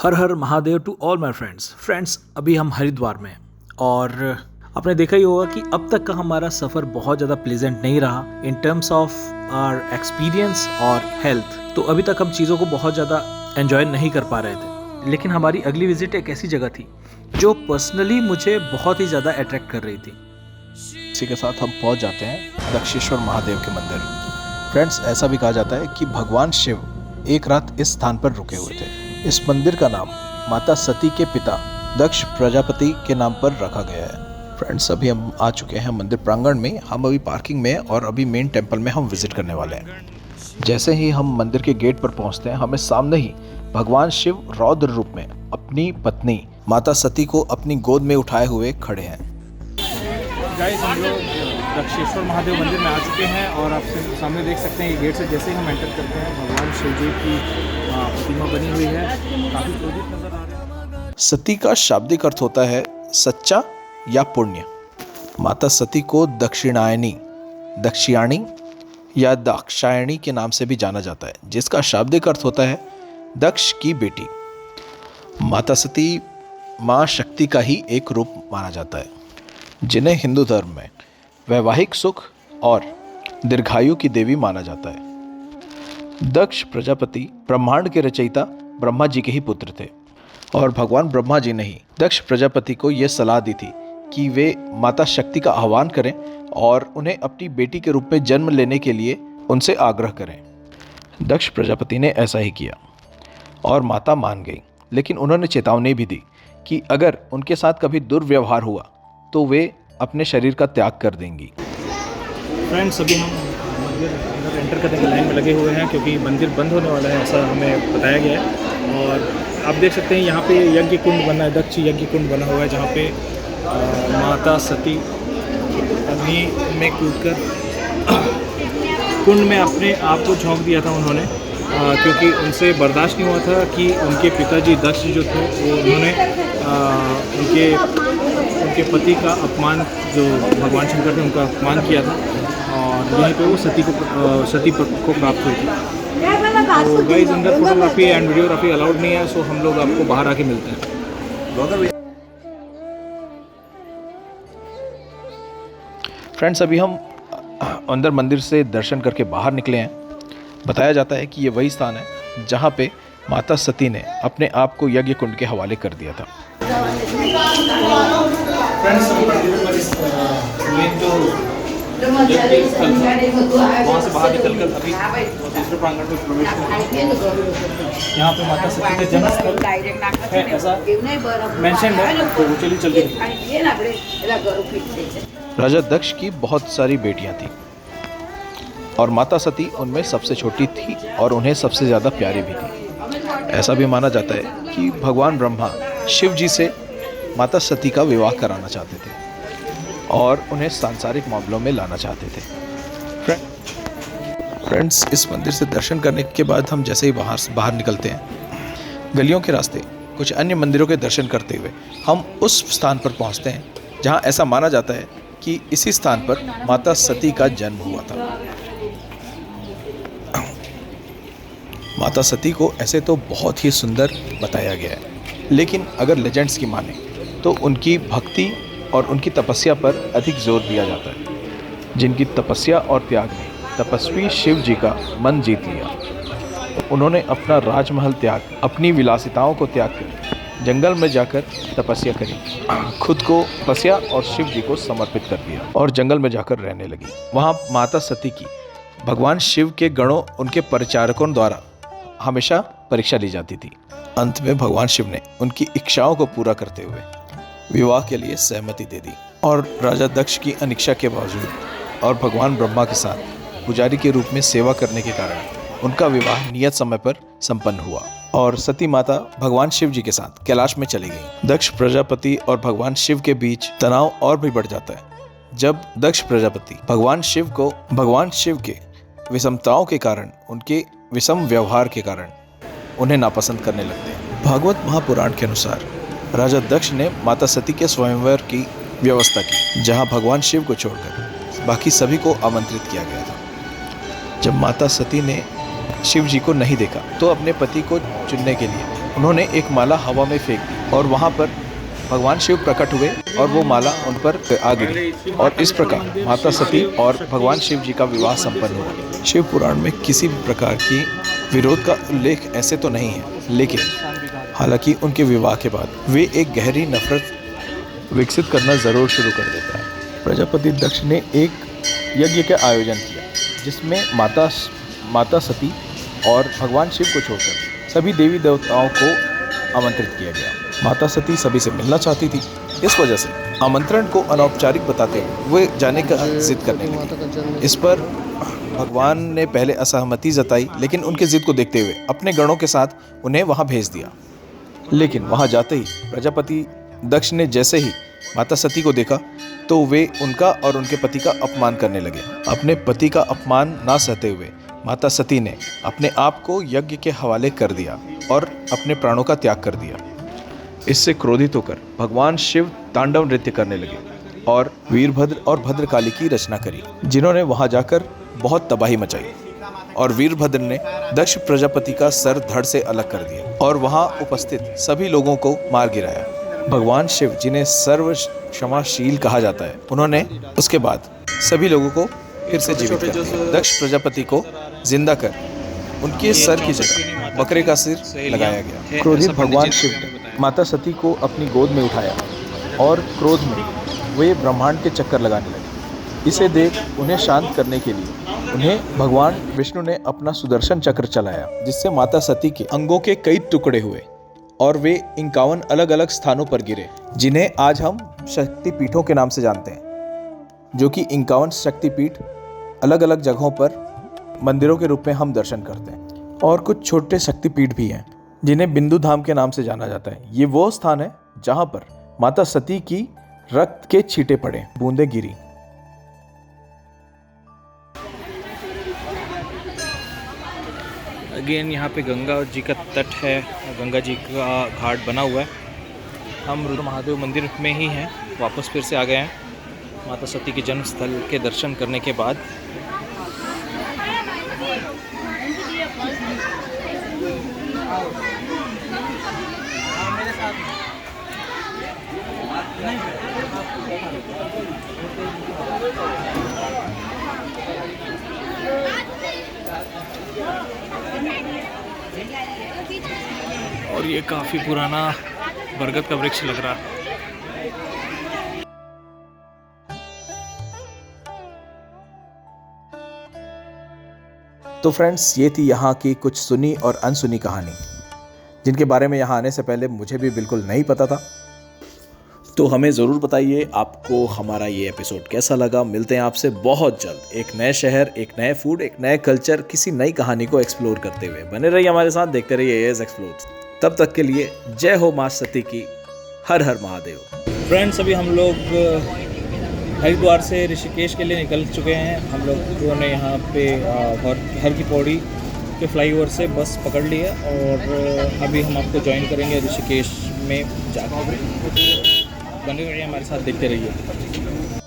Her Har Mahadev to all my friends. अभी हम हरिद्वार में हैं और आपने देखा ही होगा कि अब तक का हमारा सफ़र बहुत ज़्यादा प्लेजेंट नहीं रहा in terms of our experience और हेल्थ। तो अभी तक हम चीज़ों को बहुत ज़्यादा एंजॉय नहीं कर पा रहे थे, लेकिन हमारी अगली विजिट एक ऐसी जगह थी जो पर्सनली मुझे बहुत ही ज़्यादा अट्रैक्ट कर रही थी। इसी के साथ हम पहुंच जाते हैं दक्षेश्वर महादेव के मंदिर। फ्रेंड्स, ऐसा भी कहा जाता है कि भगवान शिव एक रात इस स्थान पर रुके हुए थे। इस मंदिर का नाम माता सती के पिता दक्ष प्रजापति के नाम पर रखा गया है। फ्रेंड्स, अभी हम आ चुके हैं मंदिर प्रांगण में। हम अभी पार्किंग में और अभी मेन टेम्पल में हम विजिट करने वाले हैं। जैसे ही हम मंदिर के गेट पर पहुंचते हैं, हमें सामने ही भगवान शिव रौद्र रूप में अपनी पत्नी माता सती को अपनी गोद में उठाए हुए खड़े हैं। गाइस, हम लोग दक्षेश्वर महादेव मंदिर में आ चुके हैं और आप सामने देख सकते हैं ये गेट से जैसे ही हम एंटर करते हैं भगवान शिव जी की प्रतिमा बनी हुई है। काफ़ी क्रोधित नजर आ रहे हैं। सती का शाब्दिक अर्थ होता है सच्चा या पुण्य। माता सती को दक्षिणायनी या दाक्षायणी के नाम से भी जाना जाता है, जिसका शाब्दिक अर्थ होता है दक्ष की बेटी। माता सती माँ शक्ति का ही एक रूप माना जाता है, जिन्हें हिंदू धर्म में वैवाहिक सुख और दीर्घायु की देवी माना जाता है। दक्ष प्रजापति ब्रह्मांड के रचयिता ब्रह्मा जी के ही पुत्र थे और भगवान ब्रह्मा जी ने ही दक्ष प्रजापति को यह सलाह दी थी कि वे माता शक्ति का आह्वान करें और उन्हें अपनी बेटी के रूप में जन्म लेने के लिए उनसे आग्रह करें। दक्ष प्रजापति ने ऐसा ही किया और माता मान गई, लेकिन उन्होंने चेतावनी भी दी कि अगर उनके साथ कभी दुर्व्यवहार हुआ तो वे अपने शरीर का त्याग कर देंगी। फ्रेंड्स, अभी हम मंदिर अंदर एंटर करने के लाइन में लगे हुए हैं क्योंकि मंदिर बंद होने वाला है, ऐसा हमें बताया गया है। और आप देख सकते हैं यहाँ पे यज्ञ कुंड बना है, दक्ष यज्ञ कुंड बना हुआ है, जहाँ पे माता सती अग्नि में कूदकर कुंड में अपने आप को झोंक दिया था उन्होंने, क्योंकि उनसे बर्दाश्त नहीं हुआ था कि उनके पिताजी दक्ष जो थे वो उन्होंने उनके पति का अपमान, जो भगवान शंकर थे उनका अपमान किया था और यहीं पे वो सती को प्राप्त हुई थी। तो गाइस, अंदर फोटोग्राफी एंड वीडियोग्राफी अलाउड नहीं है, सो हम लोग आपको बाहर आके मिलते हैं। फ्रेंड्स, अभी हम अंदर मंदिर से दर्शन करके बाहर निकले हैं। बताया जाता है कि ये वही स्थान है जहाँ पे माता सती ने अपने आप को यज्ञ कुंड के हवाले कर दिया था। फ्रेंड्स, वहाँ से बाहर निकलकर अभी दूसरे प्रांगण में प्रवेश करते हैं। यहाँ पे माता सती का जन्म स्थल है, ऐसा मेंशन है, तो वो चलिए चलते हैं। राजा दक्ष की बहुत सारी बेटियां थीं और माता सती उनमें सबसे छोटी थी और उन्हें सबसे ज़्यादा प्यारी भी थी। ऐसा भी माना जाता है कि भगवान ब्रह्मा शिव जी से माता सती का विवाह कराना चाहते थे और उन्हें सांसारिक मामलों में लाना चाहते थे। फ्रेंड्स, इस मंदिर से दर्शन करने के बाद हम जैसे ही बाहर निकलते हैं, गलियों के रास्ते कुछ अन्य मंदिरों के दर्शन करते हुए हम उस स्थान पर पहुंचते हैं जहां ऐसा माना जाता है कि इसी स्थान पर माता सती का जन्म हुआ था। माता सती को ऐसे तो बहुत ही सुंदर बताया गया है, लेकिन अगर लेजेंड्स की माने तो उनकी भक्ति और उनकी तपस्या पर अधिक जोर दिया जाता है, जिनकी तपस्या और त्याग ने तपस्वी शिव जी का मन जीत लिया। उन्होंने अपना राजमहल त्याग, अपनी विलासिताओं को त्याग कर जंगल में जाकर तपस्या करी, खुद को तपस्या और शिव जी को समर्पित कर दिया और जंगल में जाकर रहने लगी। वहाँ माता सती की भगवान शिव के गणों, उनके परिचारकों द्वारा हमेशा परीक्षा ली जाती थी। अंत में भगवान शिव ने उनकी इच्छाओं को पूरा करते हुए विवाह के लिए सहमति दे दी और राजा दक्ष की अनिच्छा के बावजूद और भगवान ब्रह्मा के साथ पुजारी के रूप में सेवा करने के कारण उनका विवाह नियत समय पर संपन्न हुआ और सती माता भगवान शिव जी के साथ कैलाश में चली गई। दक्ष प्रजापति और भगवान शिव के बीच तनाव और भी बढ़ जाता है जब दक्ष प्रजापति भगवान शिव के विषमताओं के कारण, उनके विषम व्यवहार के कारण उन्हें नापसंद करने लगते हैं। भागवत महापुराण के अनुसार राजा दक्ष ने माता सती के स्वयंवर की व्यवस्था की, जहां भगवान शिव को छोड़कर बाकी सभी को आमंत्रित किया गया था। जब माता सती ने शिव जी को नहीं देखा तो अपने पति को चुनने के लिए उन्होंने एक माला हवा में फेंक दी और वहाँ पर भगवान शिव प्रकट हुए और वो माला उन पर आ गिरी और इस प्रकार माता सती और भगवान शिव जी का विवाह संपन्न हुआ। शिव पुराण में किसी भी प्रकार की विरोध का उल्लेख ऐसे तो नहीं है, लेकिन हालांकि उनके विवाह के बाद वे एक गहरी नफरत विकसित करना ज़रूर शुरू कर देता है। प्रजापति दक्ष ने एक यज्ञ का आयोजन किया जिसमें माता सती और भगवान शिव को छोड़कर सभी देवी देवताओं को आमंत्रित किया गया। माता सती सभी से मिलना चाहती थी, इस वजह से आमंत्रण को अनौपचारिक बताते हुए वे जाने का जिद करने लगे। इस पर भगवान ने पहले असहमति जताई, लेकिन उनकी जिद को देखते हुए अपने गणों के साथ उन्हें वहां भेज दिया। लेकिन वहां जाते ही प्रजापति दक्ष ने जैसे ही माता सती को देखा तो वे उनका और उनके पति का अपमान करने लगे। अपने पति का अपमान ना सहते हुए माता सती ने अपने आप को यज्ञ के हवाले कर दिया और अपने प्राणों का त्याग कर दिया। इससे क्रोधित होकर भगवान शिव तांडव नृत्य करने लगे और वीरभद्र और भद्रकाली की रचना करी, जिन्होंने वहां जाकर बहुत तबाही मचाई। और वीरभद्र ने दक्ष प्रजापति का सर धड़ से अलग कर दिया और वहां उपस्थित सभी लोगों को मार गिराया। भगवान शिव, जिन्हें सर्व क्षमाशील कहा जाता है, उन्होंने उसके बाद सभी लोगों को फिर से जीवित कर दिया। दक्ष प्रजापति को जिंदा कर उनके सर की जगह बकरे का सिर लगाया गया। क्रोधित भगवान शिव ने माता सती को अपनी गोद में उठाया और क्रोध में वे ब्रह्मांड के चक्कर लगाने लगे। इसे देख उन्हें शांत करने के लिए उन्हें भगवान विष्णु ने अपना सुदर्शन चक्र चलाया, जिससे माता सती के अंगों के कई टुकड़े हुए और वे 51 अलग अलग स्थानों पर गिरे, जिन्हें आज हम शक्तिपीठों के नाम से जानते हैं, जो कि 51 शक्तिपीठ अलग अलग जगहों पर मंदिरों के रूप में हम दर्शन करते हैं। और कुछ छोटे शक्तिपीठ भी हैं जिन्हें बिंदु धाम के नाम से जाना जाता है। ये वो स्थान है जहां पर माता सती की रक्त के छींटे पड़े, बूंदें गिरी। अगेन यहाँ पे गंगा जी का तट है, गंगा जी का घाट बना हुआ है। हम रुद्र महादेव मंदिर में ही हैं, वापस फिर से आ गए हैं माता सती के जन्म स्थल के दर्शन करने के बाद। और ये काफ़ी पुराना बरगद का वृक्ष लग रहा है। तो फ्रेंड्स, ये थी यहाँ की कुछ सुनी और अनसुनी कहानी, जिनके बारे में यहाँ आने से पहले मुझे भी बिल्कुल नहीं पता था। तो हमें ज़रूर बताइए आपको हमारा ये एपिसोड कैसा लगा। मिलते हैं आपसे बहुत जल्द एक नए शहर, एक नए फूड, एक नए कल्चर, किसी नई कहानी को एक्सप्लोर करते हुए। बने रहिए हमारे साथ, देखते रहिए एएस एक्सप्लोर। तब तक के लिए जय हो माँ सती की, हर हर महादेव। फ्रेंड्स, अभी हम लोग हरिद्वार से ऋषिकेश के लिए निकल चुके हैं। हम लोगों ने यहाँ पे हर की पौड़ी के फ्लाईओवर से बस पकड़ ली है और अभी हम आपको ज्वाइन करेंगे ऋषिकेश में जाकर। बने रहिए हमारे साथ, देखते रहिए।